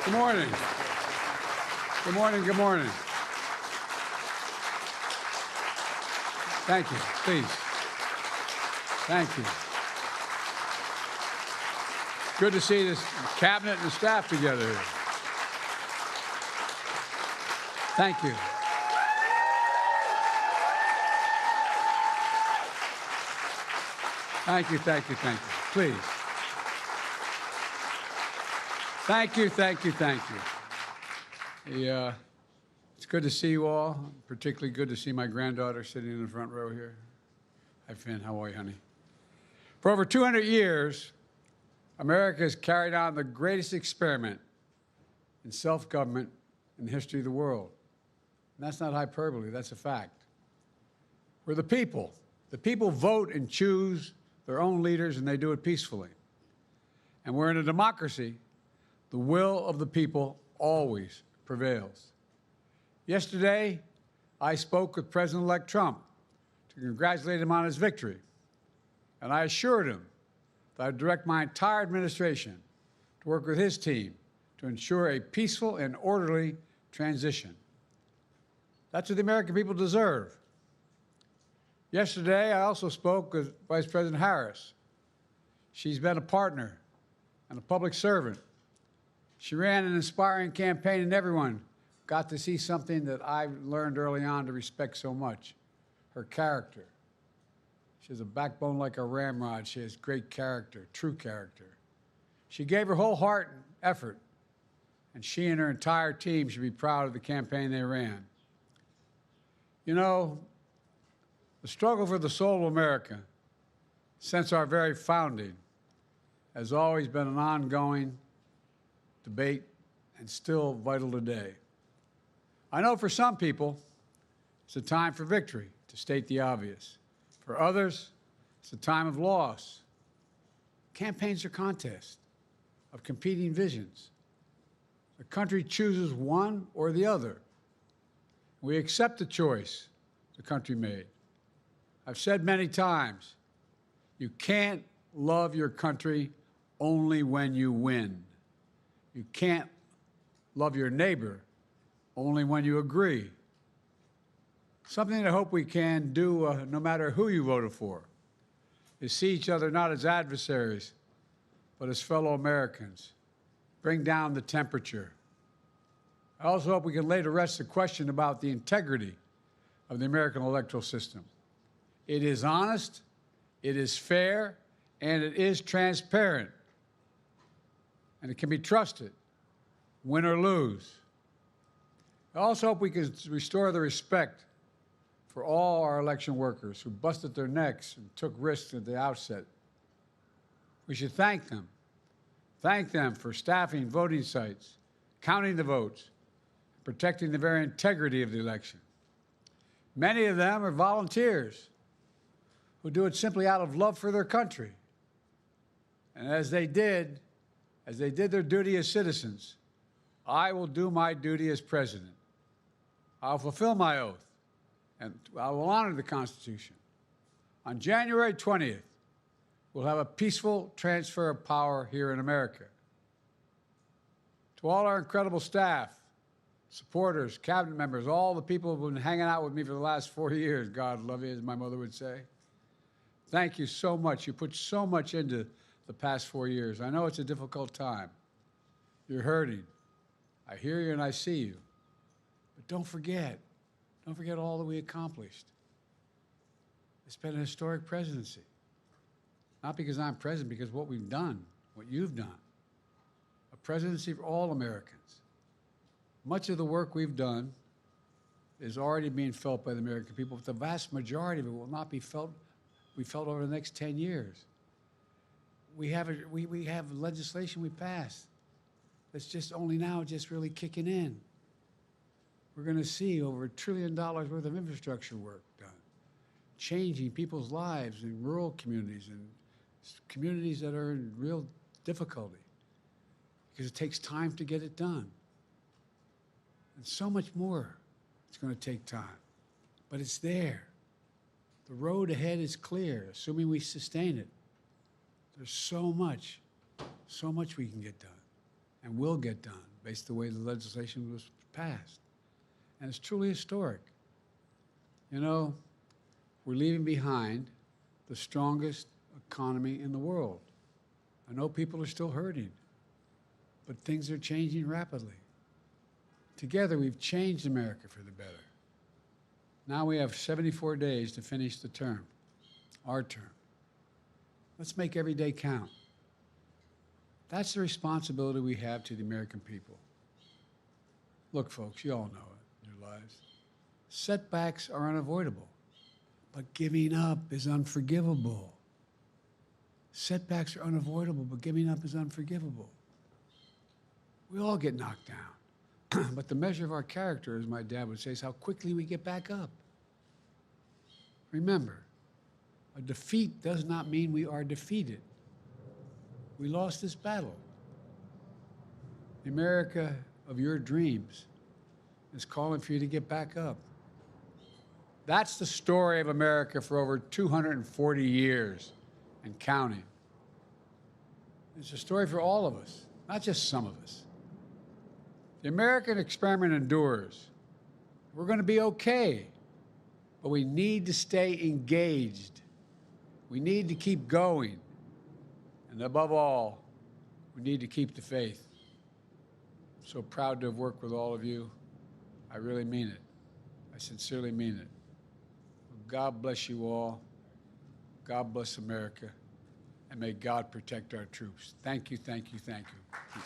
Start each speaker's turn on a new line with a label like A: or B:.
A: Good morning. Good morning. Good morning. Thank you. Please. Thank you. Good to see this cabinet and the staff together here. Thank you. Thank you, thank you, thank you. Please. Thank you, thank you, thank you. It's good to see you all. Particularly good to see my granddaughter sitting in the front row here. Hi, Finn. How are you, honey? For over 200 years, America has carried on the greatest experiment in self-government in the history of the world. And that's not hyperbole, that's a fact. We're the people. The people vote and choose their own leaders, and they do it peacefully. And we're in a democracy. The will of the people always prevails. Yesterday, I spoke with President-elect Trump to congratulate him on his victory. And I assured him that I'd direct my entire administration to work with his team to ensure a peaceful and orderly transition. That's what the American people deserve. Yesterday, I also spoke with Vice President Harris. She's been a partner and a public servant. She ran an inspiring campaign, and everyone got to see something that I learned early on to respect so much, her character. She has a backbone like a ramrod. She has great character, true character. She gave her whole heart and effort, and she and her entire team should be proud of the campaign they ran. You know, the struggle for the soul of America, since our very founding, has always been an ongoing debate and still vital today. I know for some people, it's a time for victory, to state the obvious. For others, it's a time of loss. Campaigns are contests of competing visions. The country chooses one or the other. We accept the choice the country made. I've said many times, you can't love your country only when you win. You can't love your neighbor only when you agree. Something I hope we can do, no matter who you voted for, is see each other not as adversaries, but as fellow Americans. Bring down the temperature. I also hope we can lay to rest the question about the integrity of the American electoral system. It is honest, it is fair, and it is transparent. And it can be trusted, win or lose. I also hope we can restore the respect for all our election workers who busted their necks and took risks at the outset. We should thank them. Thank them for staffing voting sites, counting the votes, protecting the very integrity of the election. Many of them are volunteers who do it simply out of love for their country. And as they did their duty as citizens, I will do my duty as president. I'll fulfill my oath, and I will honor the Constitution. On January 20th, we'll have a peaceful transfer of power here in America. To all our incredible staff, supporters, cabinet members, all the people who've been hanging out with me for the last 4 years, God love you, as my mother would say. Thank you so much. You put so much into the past 4 years. I know it's a difficult time. You're hurting. I hear you and I see you. But don't forget all that we accomplished. It's been a historic presidency. Not because I'm president, because what we've done, what you've done. A presidency for all Americans. Much of the work we've done is already being felt by the American people, but the vast majority of it will not be felt over the next 10 years. We have legislation we passed that's just only now just really kicking in. We're going to see over $1 trillion worth of infrastructure work done, changing people's lives in rural communities and communities that are in real difficulty because it takes time to get it done. And so much more it's going to take time, but it's there. The road ahead is clear, assuming we sustain it. There's so much we can get done. and will get done based on the way the legislation was passed. And it's truly historic. You know, we're leaving behind the strongest economy in the world. I know people are still hurting, but things are changing rapidly. Together, we've changed America for the better. Now we have 74 days to finish the term, our term. Let's make every day count. That's the responsibility we have to the American people. Look, folks, you all know it in your lives. Setbacks are unavoidable, but giving up is unforgivable. Setbacks are unavoidable, but giving up is unforgivable. We all get knocked down, but the measure of our character, as my dad would say, is how quickly we get back up. Remember, a defeat does not mean we are defeated. We lost this battle. The America of your dreams is calling for you to get back up. That's the story of America for over 240 years and counting. It's a story for all of us, not just some of us. The American experiment endures. We're going to be okay, but we need to stay engaged. We need to keep going. And above all, we need to keep the faith. I'm so proud to have worked with all of you. I really mean it. I sincerely mean it. God bless you all. God bless America. And may God protect our troops. Thank you, thank you, thank you.